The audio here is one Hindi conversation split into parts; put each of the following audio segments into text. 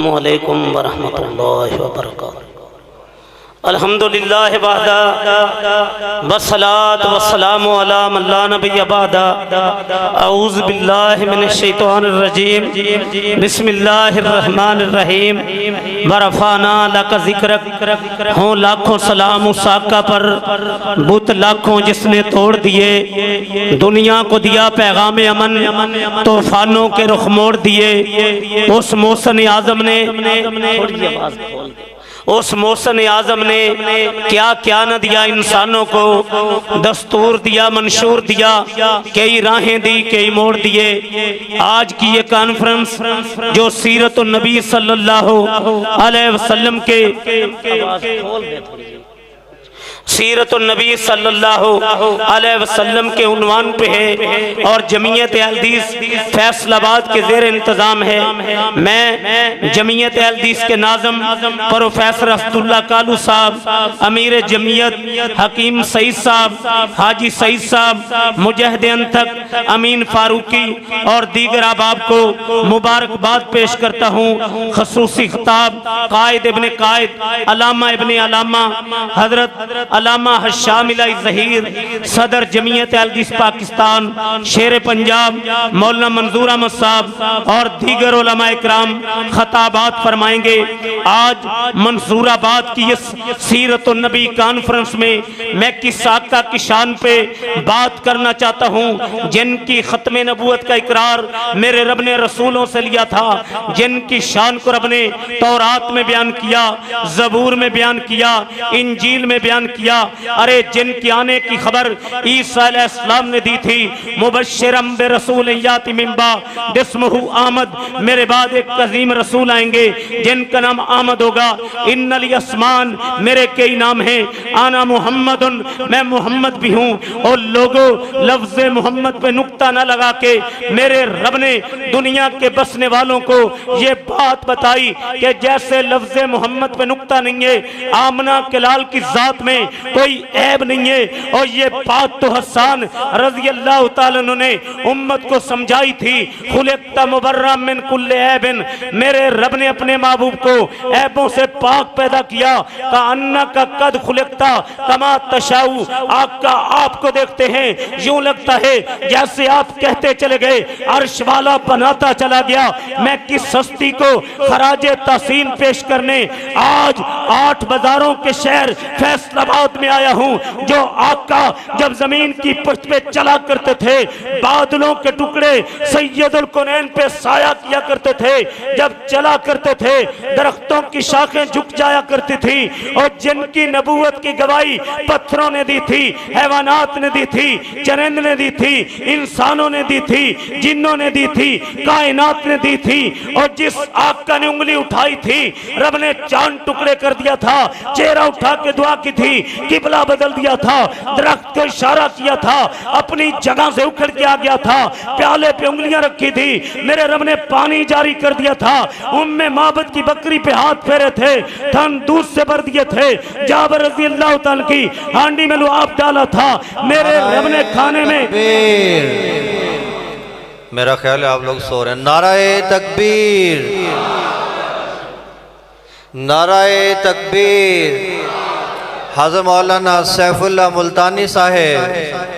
अस्सलामु अलैकुम वरहमतुल्लाहि वबरकातुहू। अल्हम्दुलिल्लाहि वहदा वस्सलातु वस्सलामु अला मन ला नबिय्य बअदा। अऊज़ु बिल्लाहि मिनश शैतानिर रजीम। बिस्मिल्लाहिर रहमानिर रहीम। वरफ़अना लका ज़िक्रक। हो लाखों सलाम उस आका पर, बुत लाखों जिसने तोड़ दिए, दुनिया को दिया पैगाम अमन, तूफानों के रुख मोड़ दिए। उस मौसम आज़म ने, उस मौसम आज़म ने क्या क्या न दिया इंसानों को, दस्तूर दिया, मंशूर दिया, कई राहें दी, कई मोड़ दिए। आज की ये कॉन्फ्रेंस जो सीरत नबी सल्लल्लाहु अलैहि वसल्लम के सीरत नबी सल्लल्लाहु अलैहि वसल्लम के उन्वान पे है और जमीयत हदीस फैसलाबाद के ज़ेर इंतज़ाम है। मैं जमीयत हदीस के नाज़म प्रोफेसर अब्दुल्ला कालू साहब, अमीर जमीयत हकीम सईद साहब, हाजी सईद साहब, मुजाहिद अंतक अमीन फारूकी और दीगर अहबाब को मुबारकबाद पेश करता हूँ। खसूसी खिताब कायद इब्न कायद, अलामा इब्न अलामा हजरत अलामा हशामिला ज़हीर, सदर जमीयत हदीस पाकिस्तान, शेर पंजाब मौलाना मंजूर अहमद साहब और दीगर उलमाए इकराम खताबात फरमाएंगे। आज मंसूराबाद की इस सीरत नबी कॉन्फ्रेंस में मैं किस आका की शान पे बात करना चाहता हूँ जिनकी खत्म नबूवत का इकरार मेरे रब ने रसूलों से लिया था, जिनकी शान को रब ने तौरात में बयान किया, ज़बूर में बयान किया, इंजील में बयान किया। अरे जिनके आने की खबर ईसा अलैहिस्सलाम ने दी थी, मुबश्शिरम बिरसूल याति मिन बाद इस्मुहु अहमद, मेरे बाद एक अज़ीम रसूल आएंगे जिनका नाम अहमद होगा। इन्नल यस्मान, मेरे कई नाम हैं, आना मुहम्मदुन, मैं मोहम्मद भी हूँ। और लोगों लफ्ज़ मोहम्मद पे नुक्ता न लगा के मेरे रब ने दुनिया के बसने वालों को ये बात बताई कि जैसे लफ्ज़ मोहम्मद पे नुक्ता नहीं है, आमना के लाल की जात में कोई ऐब नहीं है। और ये बात तो हसन रज़ी अल्लाह तआला अन्हु ने उम्मत को समझाई थी। खुलिक़्ता मुबर्रा मिन कुल्लि ऐबिन, मेरे रब ने अपने महबूब को ऐबों से पाक पैदा किया। का अन्ना का कद खुलिक़्ता कमा तशाऊ, आका आपको देखते हैं यूं लगता है जैसे आप कहते चले गए, अर्श वाला बनाता चला गया। मैं किस हस्ती को खराजे तहसीन पेश करने आज 8 बाजारों के शहर फैसलाबाद में आया हूँ, जो आका जब जमीन की पुष्ट पे चला करते थे, बादलों के टुकड़े सैयदुल कौनैन पे साया किया करते थे, जब चला करते थे दरख्तों की शाखें झुक जाया करती थी। और जिनकी नबूवत की गवाही पत्थरों ने दी थी, हैवानात ने दी थी, चरिंद ने दी थी, इंसानों ने दी थी, जिन्नों ने दी थी, कायनात ने दी थी। और जिस आका ने उंगली उठाई थी, रब ने चांद टुकड़े कर दिया था, चेहरा उठा के दुआ की थी, किबला बदल दिया था, दरख्त को इशारा किया था, अपनी जगह से उखड़ के आ गया था, प्याले पे उंगलियां रखी थी, मेरे रब ने पानी जारी कर दिया था, उम्मे माबद की बकरी पे हाथ फेरे थे, थन दूध से भर दिए थे, जाबर रज़ी अल्लाह तआला की हांडी में लुआब डाला था, मेरे रब ने खाने में। मेरा ख्याल है आप लोग सो रहे हैं। नाराए तकबीर, नाराए तकबीर। हाज़र मौलाना सैफुल्लाह मुल्तानी साहेब,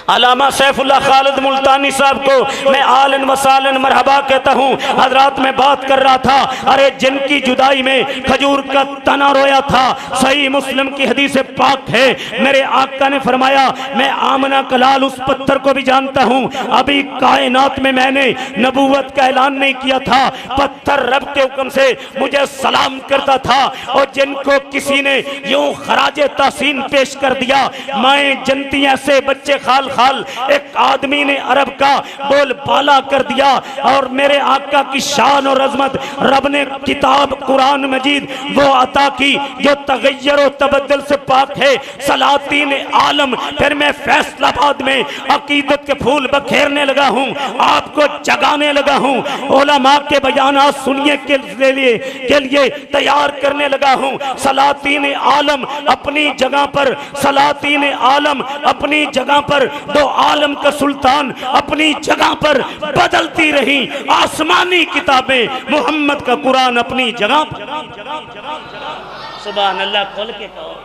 अलामा सैफुल्लाह खालिद मुल्तानी साहब को मैं आलन वसालन मरहबा कहता हूँ। हजरात में बात कर रहा था, अरे जिनकी जुदाई में खजूर का तना रोया था, सही मुस्लिम की हदीस पाक है, मेरे आका ने फरमाया मैं आमना कलाल उस पत्थर को भी जानता हूँ, अभी कायनात में मैंने नबूवत का ऐलान नहीं किया था, पत्थर रब के हुक्म से मुझे सलाम करता था। और जिनको किसी ने यूं खराजे तहसीन पेश कर दिया, माएँ जनती ऐसे बच्चे खाल खाल, एक आदमी ने अरब का बोल बाला कर दिया। और मेरे आका की शान और अजमत रब ने किताब कुरान मजीद वो अता की जो तगय्युर और तबद्दुल से पाक है। सलातीन आलम, फिर मैं फैसलाबाद में अकीदत के फूल बखेरने लगा हूँ, आपको जगाने लगा हूँ, उलमा के बयानात सुनिए के लिए तैयार करने लगा हूँ। सलातीन आलम अपनी जगह पर, सलातीन आलम अपनी जगह पर दो आलम का सुल्तान अपनी जगह पर बदलती रही। आसमानी किताबें, मोहम्मद का कुरान अपनी जगह पर। सुभान अल्लाह, खोल के कहो।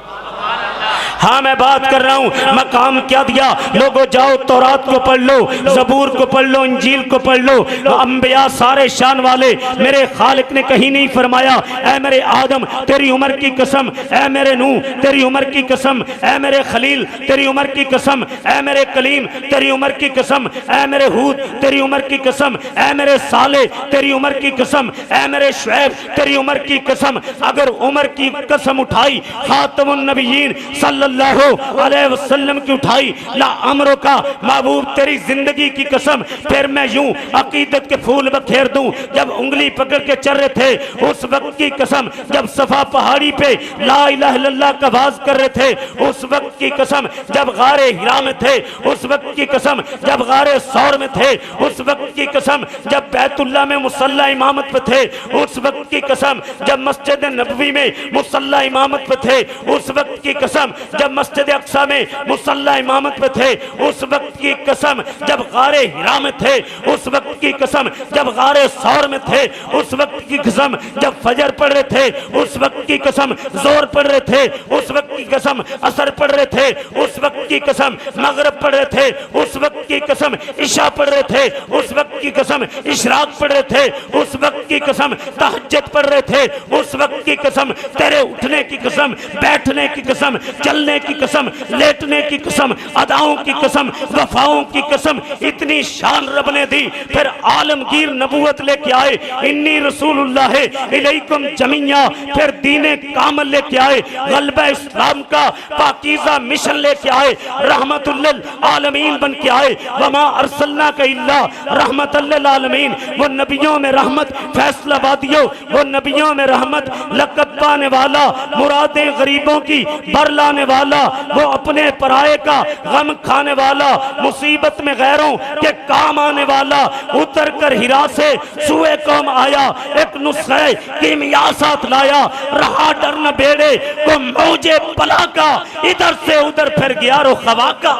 हाँ, मैं बात कर रहा हूँ, मकाम क्या दिया। लोगों जाओ तौरात को पढ़ लो, ज़बूर को पढ़ लो, इंजील को पढ़ लो। अंबिया सारे शान वाले, मेरे खालिक ने कहीं नहीं फरमाया ऐ मेरे आदम तेरी उम्र की कसम, ऐ मेरे नूह तेरी उम्र की कसम, ऐ मेरे खलील तेरी उम्र की कसम, ऐ मेरे कलीम तेरी उम्र की कसम, ऐ मेरे हूद तेरी उम्र की कसम, ऐ मेरे साले तेरी उम्र की कसम, ऐ मेरे शुएब तेरी उम्र की कसम। अगर उम्र की कसम उठाई खातमुन नबीयीन सल्लल्लाहु अलैहि वसल्लम की उठाई, ला अमरो का महबूब तेरी जिंदगी की कसम, फिर मैं यूं अकीदत के फूल बखेर दूं। जब उंगली पकड़ के चल रहे थे उस वक्त की कसम, जब सफा पहाड़ी पे ला इलाहा इल्लल्लाह का आवाज कर रहे थे उस वक्त की कसम, जब गारे हिरा में थे उस वक्त की कसम, जब गारे सौर में थे उस वक्त की कसम, जब बैतुल्लाह में मुसल्ला इमामत पे थे उस वक्त की कसम, जब मस्जिद नबवी में मुसल्ला इमामत पे थे उस वक्त की कसम, जब मस्जिद अक्सा में मुसल्ला इमामत पे थे उस वक्त की कसम, जब गारे हिरा में थे उस वक्त की कसम, जब गारे सौर में थे उस वक्त की कसम, जब फजर पढ़ रहे थे उस वक्त की कसम, जोर पढ़ रहे थे उस वक्त की कसम, असर पढ़ रहे थे उस वक्त की कसम, मगरिब पढ़ रहे थे उस वक्त की कसम, इशा पढ़ रहे थे उस वक्त की कसम, इशराक पढ़ रहे थे उस वक्त की कसम, तहज्जुद पढ़ रहे थे उस वक्त की कसम, तेरे उठने की कसम, बैठने की कसम, चलने की कसम, लेटने की कसम, अदाओं की कसम, वफाओं की कसम, इतनी शान रब ने दी। फिर आलमगीर नबूवत लेके आए, इन्नी रसूलुल्लाह इलैकुम जमीया, फिर दीने कामल लेके आए, गलबा इस्लाम का पाकीज़ा मिशन लेके आए, रहमतुल लिल आलमीन बन के आए। वमा अरसलना का इल्ला रहमतुल लिल आलमीन, वो नबियों में रहमत, फैसलाबादियों वो नबियों में रहमत, लक़ब पाने वाला, मुरादें गरीबों की बरलाने वाला, वो अपने पराये का गम खाने वाला, मुसीबत में गैरों के काम आने वाला, उतर कर हिरा से सुए कौम आया, एक नुस्खे कीमिया साथ लाया, रहा डर न बेड़े को मौजे बला का, इधर से उधर फिर गया रो खवा का।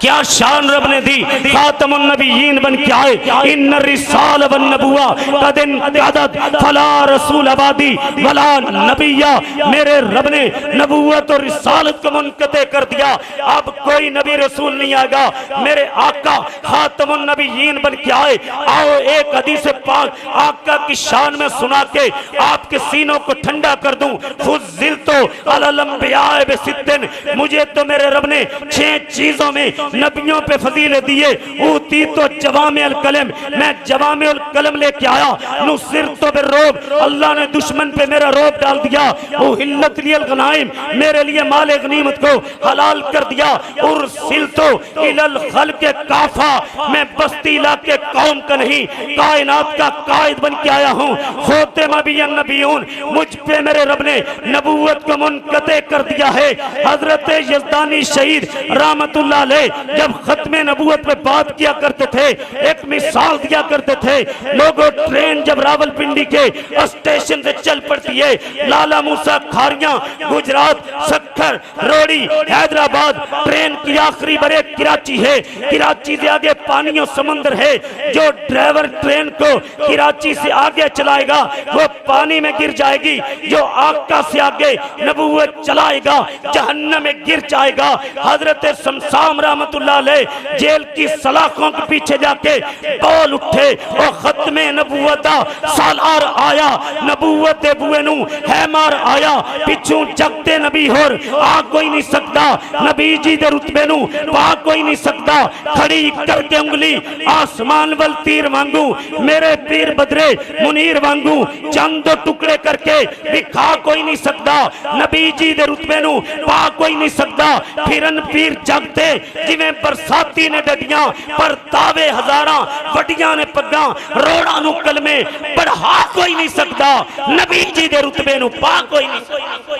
क्या शान रब ने दी, खातमुन नबीयीन बन के आए, इन्न रिसाल वन नबुवा कदिन अदद फला रसूल आबादी वला नबिया, मेरे रब ने नबूवत और रिसालत को मुनक़ते कर दिया, अब कोई नबी रसूल नहीं आएगा। मेरे आका खातमुन नबीयीन बन के आए। आओ एक हदीस पाक आका की शान में सुना के आपके सीनों को ठंडा कर दूं। फुज़िलतु अलल अंबिया बिसित्तिन, मुझे तो मेरे रब ने 6 चीजों में नबियों पे फजीलत दिए। ऊती तो जवामिअल कलम, मैं जवामिअल कलम लेके आया। नुसिरतु बिर्रुब, अल्लाह ने दुश्मन पे मेरा रोब डाल दिया। उहिल्लत लियल गनाइम, मेरे लिए माले गनीमत को हलाल कर दिया। उरसिलतु इलल खल्क़ काफा, मैं बस्ती इलाके कौम का नहीं कायनात का कायद बन के आया हूँ। खातिम नबिय्यिन नबिय्यून, मुझ पे मेरे रब ने नबूवत को मुनक़ते कर दिया है। हजरत यज़दानी शहीद रहमतुल्लाह अलैह जब खत्मे नबूवत पे बात किया करते थे, एक मिसाल दिया करते थे। लोगों ट्रेन जब रावलपिंडी के स्टेशन से चल पड़ती है, लाला मूसा खारियां गुजरात, सक्खर, रोड़ी, हैदराबाद, ट्रेन की आखिरी ब्रेक कराची है। कराची से आगे पानी और समंदर है। जो ड्राइवर ट्रेन को कराची से आगे चलाएगा वो पानी में गिर जाएगी। जो आका से आगे नबूवत चलाएगा जहन्नम में गिर जाएगा। हजरत शमशाम रहमतुल्लाह अलैह जेल की सलाखों के पीछे जाके बोल उठे और खत्मे नबूवता सालार आया। नबूवत बुए नू है मार आया, पिछू जगते नबी होर आ कोई नहीं सकता। नबी जी दे रुतबे नू पा कोई नहीं सकता। खड़ी करके उंगली आसमान वल तीर मांगू, मेरे पीर बदरे मुनीर वांगू चंद टुकड़े करके दिखा कोई नहीं सकता। नबी जी दे रुतबे नू पा कोई नहीं सकता। फिरन पीर जगते जिवें बरसाती ने डडियां, पर तावे हजारां वडियां ने पग्गां। रोड़ा नू कलमे पढ़ा कोई नहीं सकता। नबी जी दे रुतबे नू पा कोई नहीं सकता।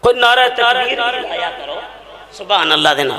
कोई नारा तकबीर लाया करो, सुभान अल्लाह देना।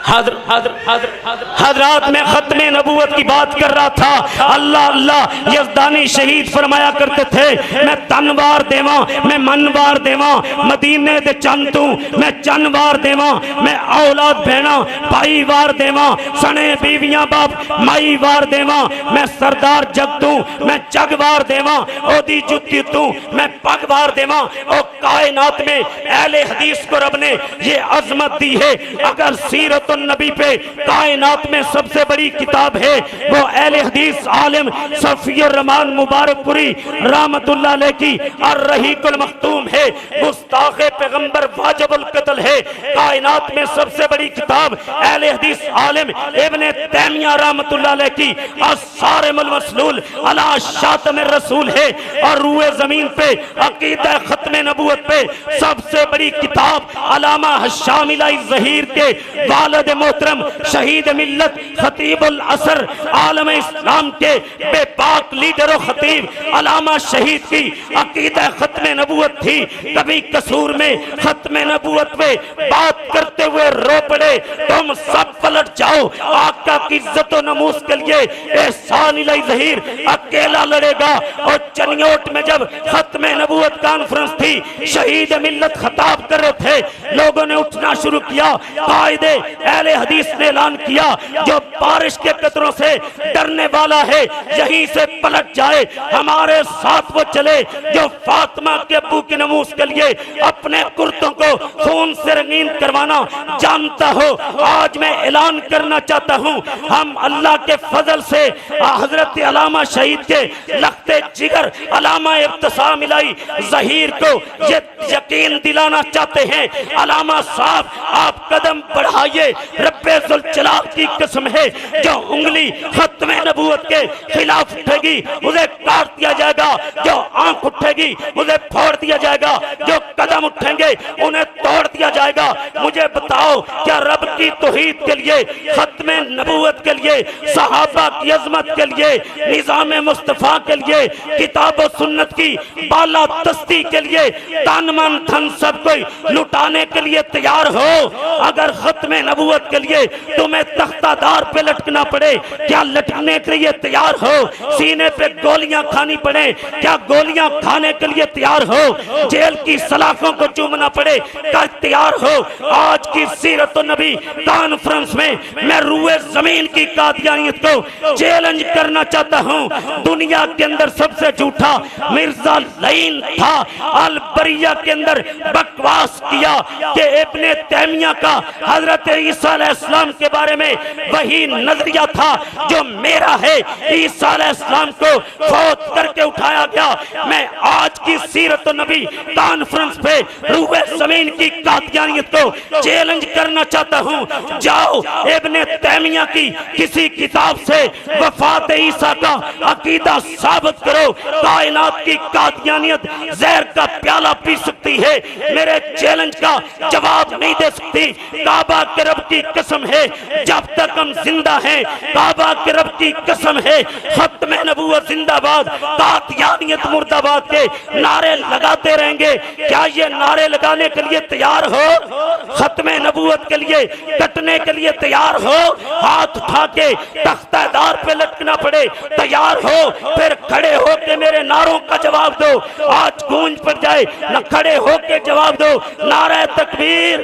हजरात में खत्मे नबूवत की बात कर रहा था। अल्लाह अल्लाह यज़दानी शहीद फरमाया करते थे, मैं तनवार देवा, मैं मनवार देवा, मदीने दे चंद तू मैं चनवार देवा, मैं औलाद बहना भाई वार देवा, सने बीवियां बाप माई वार देवा, मैं सरदार जग तू मैं जगवार देवा, ओदी जुत्ती तू मैं पगवार देवा। और कायनात में अहले हदीस को रब ने ये अजमत दी है। अगर सीरत नबी पे कायनात में सबसे बड़ी किताब है वो अहले हदीस आलिम सफीउर रहमान मुबारकपुरी रहमतुल्लाह अलैह की अर्रहीकुल मख्तूम है। गुस्ताखे पैगंबर वाजिबुल कत्ल है। कायनात में सबसे बड़ी किताब अहले हदीस आलिम इब्ने तैमिया रहमतुल्लाह अलैह की अस्सारिमुल मसलूल अला शातमिर रसूल है। और रूए जमीन पे अकीदा खत्मे नबूवत पे सबसे बड़ी किताब अलामा हशामिलाई ज़हीर के वालिद मोहतरम शहीद मिल्लत खतीबुल असर आलम इस्लाम के बेपाक लीडर और खतीब अलामा शहीद की अकीदा खत्मे नबूवत थी। कभी कसूर में खत्मे नबूवत पे बात करते हुए रो पड़े, तुम सब पलट जाओ, आका की इज्जत और नमूस के लिए एहसान इलाही ज़हीर अकेला लड़ेगा। और चनियोट में जब खत्मे नबूवत कॉन्फ्रेंस थी, शहीद मिल्लत खताब कर रहे थे, लोगों ने उठना शुरू किया। कायदे अहले हदीस ने ऐलान किया, जो बारिश के कतरों से डरने वाला है यहीं से पलट जाए, हमारे साथ वो चले जो फातिमा के अब्बू के नमूस के लिए अपने कुर्तों को खून से रंगीन करवाना जानता हो। आज मैं ऐलान करना चाहता हूँ, हम अल्लाह के फजल से हजरत अलामा शहीद के लख्ते जिगर अलामा इब्तिसाम इलाही ज़हीर को ये यकीन दिलाना चाहते हैं, अलामा साहब आप कदम बढ़ाइए, रब्बे जुल जलाल की कसम है, जो उंगली खत्मे नबूवत के खिलाफ उठेगी उसे काट दिया जाएगा, जो आंख उठेगी उसे फोड़ दिया जाएगा, जो कदम उठेंगे उन्हें तोड़ दिया जाएगा। मुझे बताओ, क्या रब की तौहीद के लिए, खत्मे नबूवत के लिए, सहाबा की अजमत के लिए, निजाम मुस्तफा के लिए, किताब और सुन्नत की बाला दस्ती के लिए तन मन धन सब कोई लुटाने के लिए तैयार हो? अगर खत्मे नबूवत के लिए तुम्हें तख्तादार पे लटकना पड़े, क्या लटकने के लिए तैयार हो? सीने पे गोलियां खानी पड़े, क्या गोलियां खाने के लिए तैयार हो? जेल की सलाखों को चूमना पड़े, क्या तैयार हो? आज की सीरत नबी कॉन्फ्रेंस में मैं रूए जमीन की कादियानियत को चैलेंज करना चाहता हूं। दुनिया के अंदर सबसे झूठा मिर्जा लईन था, अल बरिया के अंदर बकवास किया कि इब्ने तैमिया का हजरत ईसा अलैहिस्सलाम के बारे में वही नजरिया था जो मेरा है, ईसा अलैहिस्सलाम को फौत करके उठाया गया। मैं आज की सीरत नबी कॉन्फ्रेंस पे रूए जमीन की कादियानियत को चैलेंज करना चाहता हूं। जाओ इब्ने तैमिया की किसी किताब से वफात ईसा का अकीदा साबित करो, कायनात की कादियानियत जहर का प्याला पी सकती है, मेरे चैलेंज का जवाब नहीं दे सकती। काबा के रब की कसम है, जब तक हम जिंदा हैं, काबा के रब की कसम है, खत्मे नबूवत जिंदाबाद, कादियानियत मुर्दाबाद के नारे लगाते रहेंगे। क्या ये नारे लगाने के लिए तैयार हो? खत्मे नबूवत के लिए कटने के लिए तैयार हो? हाथ उठा के तख्तादार पे लटकना पड़े तैयार हो? फिर खड़े हो के मेरे नारों का जवाब दो, आज गूंज पड़ जाए, न खड़े हो के जवाब दो, नारा तकबीर,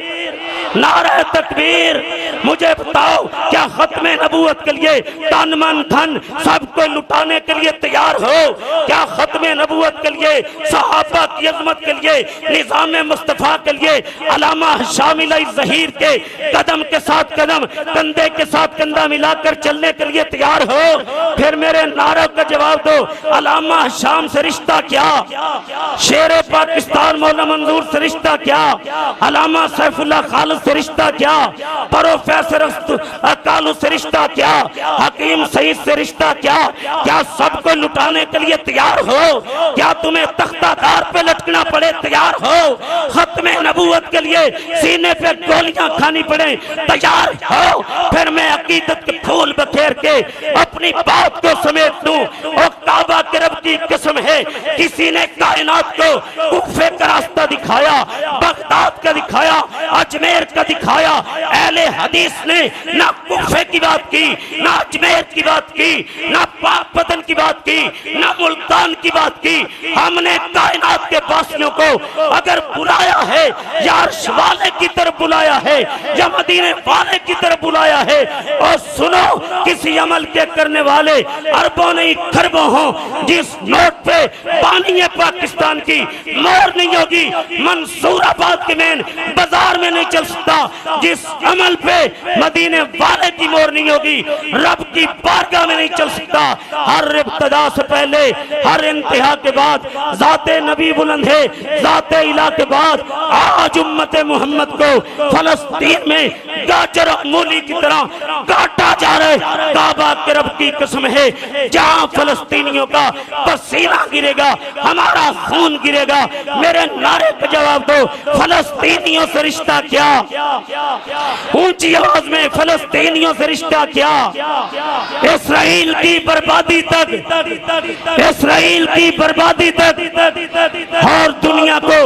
नारा तकबीर। मुझे बताओ, क्या खत्मे नबूवत के लिए तन मन धन सबको लुटाने के लिए तैयार हो? क्या खत्मे नबूवत के लिए, सहाबा की अजमत के लिए, निजाम मुस्तफा के लिए, अलामा शामिलाई ज़हीर के कदम के साथ कदम, कंधे के साथ कंधा मिलाकर चलने के लिए तैयार हो? फिर मेरे नारों का जवाब दो। अलामा शाम से रिश्ता क्या? शेर पाकिस्तान मौलाना मंजूर से रिश्ता क्या? अलामा सैफुल्लाह खालिद से रिश्ता क्या? प्रोफेसर अकालू से रिश्ता क्या? हकीम सईद से रिश्ता क्या? क्या सबको लुटाने के लिए तैयार हो? क्या तुम्हें तख्तादार पे लटकना पड़े तैयार हो? खत्मे नबूवत के लिए सीने पे गोलियां खानी पड़े तैयार हो? फिर मैं अकीदत के फूल बखेर के अपनी बात को समेट दूं और काबा के रब की कसम है, किसी ने कायनात को कूफे का रास्ता दिखाया, बगदाद का दिखाया, अजमेर का दिखाया। अहले हदीस ने ना कूफे की बात की, ना अजमेर की बात की, ना पाकपतन की बात की, ना मुल्तान की बात की। हमने कायनात के वासियों को अगर बुलाया है या अर्श वाले की तरफ बुलाया है या मदीने वाले की तरफ बुलाया है, और सुनो, किसी अमल के करने वाले अरबों नहीं खरबों हों, जिस नोट पे पानी है पाकिस्तान की मोर नहीं होगी, मंसूराबाद के मेन बाजार में नहीं चल सकता। जिस अमल पे मदीने वाले की मोर नहीं होगी, रब की बारगाह में नहीं चल सकता। हर इब्तिदा से पहले, हर इंतहा के बाद जाते नबी बुलंद है, जाते इला के बाद आज उम्मत मोहम्मद को फलस्तीन में गाजर और मूली की तरह काटा जा रहा है। काबा के रब की कसम है, जहां फलस्तीनियों का पसीना गिरेगा, हमारा खून गिरेगा। मेरे नारे का जवाब दो, फलस्तीनियों से रिश्ता क्या? ऊंची आवाज में, फलस्तीनियों से रिश्ता क्या? इस्राइल की बर्बादी तक, इस्राइल की बर्बादी तक और दुनिया को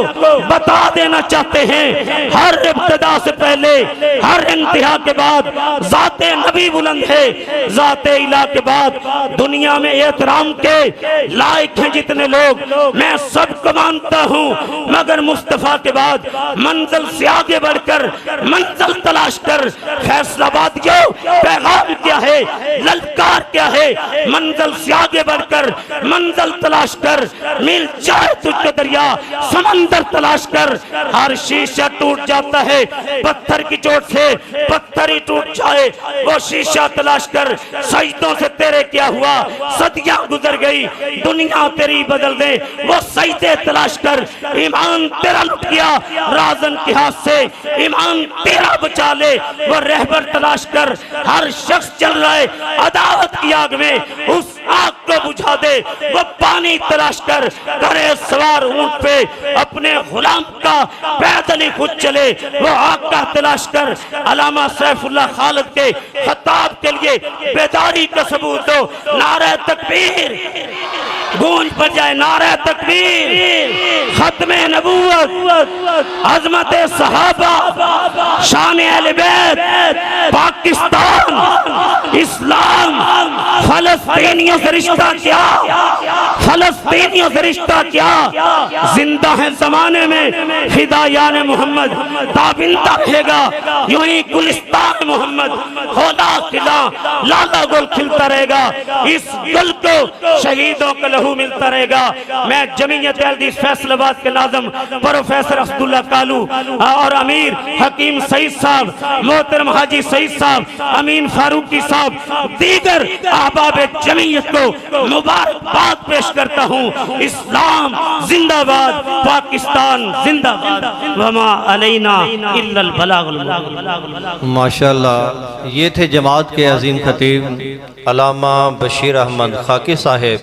बता देना चाहते हैं। हर इब्तिदा से पहले, हर इंतहा के बाद जाते नबी बुलंद है, जाते इला के बाद दुनिया में एहतराम के लायक हैं जितने लोग, मैं सबको मानता हूँ, मगर मुस्तफा के बाद मंजिल से आगे बढ़कर मंजिल तलाश कर। फैसलाबादियों, पैगाम क्या है, ललकार क्या है? मंजिल से आगे बढ़कर मंजिल तलाश कर, मिल जाए तुझको दरिया समंदर तलाश कर। हर शीशा टूट जाता है पत्थर की चोट से, पत्थर ही टूट जाए वो शीशा तलाश कर। सजदों से तेरे क्या हुआ, सदियां गुजर गई, दुनिया तेरी बदल दे वो सजदे तलाश कर। ईमान तेरा लुट गया राजन के हाथ से, ईमान तेरा बचा ले वो रहबर तलाश कर। हर शख्स चल रहा है अदावत की आग में, उस आग को बुझा दे वो पानी तलाश कर। करे सवार ऊंट पे अपने गुलाम का पैदल ही खुद चले वो आग का तलाश कर। अलामा सैफुल्लाह खालिद के खताब के लिए बेदारी का सबूत दो। नारे तकबीर गूंज पर जाए, नारे तकबीर, खत्मे नबूवत, अजमत सहाबा, शान अहले बैत, पाकिस्तान, इस्लाम, फलस्तीनियों से रिश्ता क्या? फलस्तीनियों से रिश्ता क्या? जिंदा है जमाने में फिदायान मोहम्मद, ताबिंदा रहेगा यूं ही गुलिस्तान मोहम्मद, होला खिला लाला गुल खिलता रहेगा। इस गुल को शहीदों का लहू मिलता रहेगा। मैं जमीयत अहले फैसलाबाद के नाज़िम प्रोफेसर अब्दुल्ला कालू और अमीर हकीम सईद साहब, मोहतरम हाजी सईद साहब, अमीन फारूकी साहब, दीगर अहबाब जमीयत को मुबारकबाद पेश करता हूँ। इस्लाम जिंदाबाद, पाकिस्तान जिंदाबाद, वमा अलैना इल्लल बलागुल मुबीन। माशाअल्लाह, ये थे जमात के अजीम खतीब अल्लामा बशीर अहमद खाकी साहिब।